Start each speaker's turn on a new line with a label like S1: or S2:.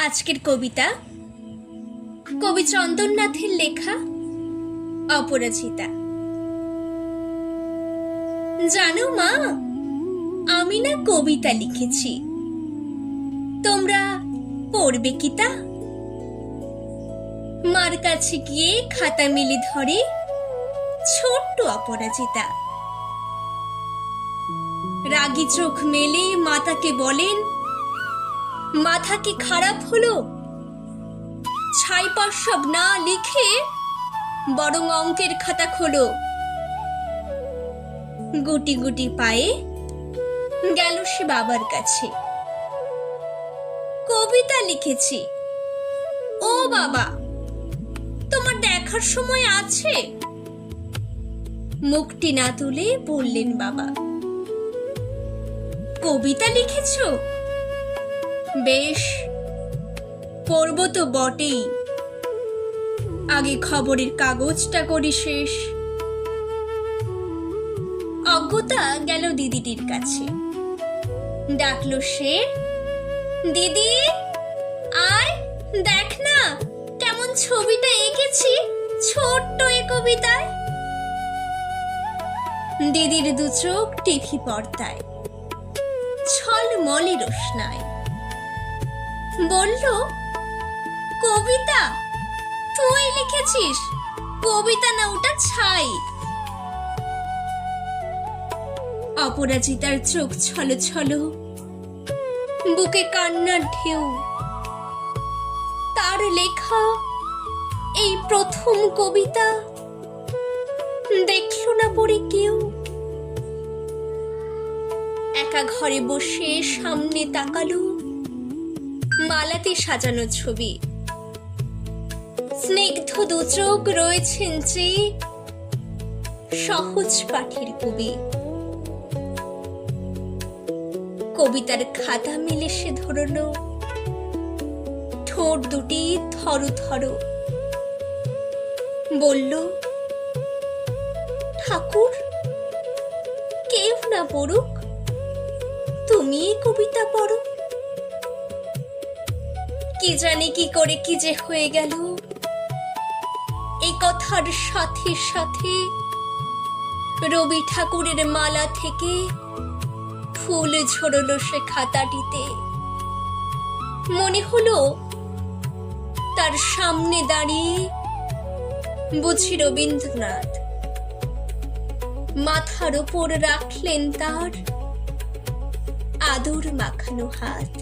S1: আজকের কবিতা কবি চন্দননাথের লেখা অপরাজিতা। জানো মা, আমি না কবিতা লিখেছি, তোমরা পড়বে কি তা? মার কাছে গিয়ে খাতা মেলে ধরে ছোট্ট অপরাজিতা। রাগী চোখ মেলে মাতাকে বলেন, মাথা কি খারাপ হলো? ছাইপাশ সব না লিখে বরং অঙ্কের খাতা খোলো। গুটি গুটি পায়ে গেল সে বাবার কাছে। কবিতা লিখেছি। ও বাবা, তোমার দেখার সময় আছে? মুখটি না তুলে বললেন বাবা। কবিতা লিখেছো? বেশ, পড়ব তো বটেই, আগে খবরের কাগজটা করি শেষ। অজ্ঞতা গেল দিদিটির কাছে, ডাকলো সে, দিদি আয় দেখ না কেমন ছবিটা এঁকেছি ছোট্ট এ কবিতায়। দিদির দু চোখ টিভি পর্দায় ছলমলে রোশনায়। বলল, কবিতা? তুই লিখেছিস? কবিতা না, ওটা ছাই। অপরাজিতার চোখ ছলো ছলো, বুকে কান্নার ঢেউ। তার লেখা এই প্রথম কবিতা দেখল না পড়ে কেউ। একা ঘরে বসে সামনে তাকালো মালাতে সাজানো ছবি। স্নিগ্ধ দু চোখ রয়েছেন যে সহজ পাঠের কবি। কবিতার খাতা মেলে সে ধরল, ঠোঁট দুটি থরো থরো। বলল, ঠাকুর কেউ না পড়ুক, তুমি কবিতা পড়ো। কি জানি কি করে কি যে হয়ে গেল। এই কথার সাথে সাথে রবি ঠাকুরের মালা থেকে ফুল ঝরলো সে খাতাটিতে। মনে হলো তার সামনে দাঁড়িয়ে বুঝি রবীন্দ্রনাথ, মাথার উপর রাখলেন তার আদর মাখানো হাত।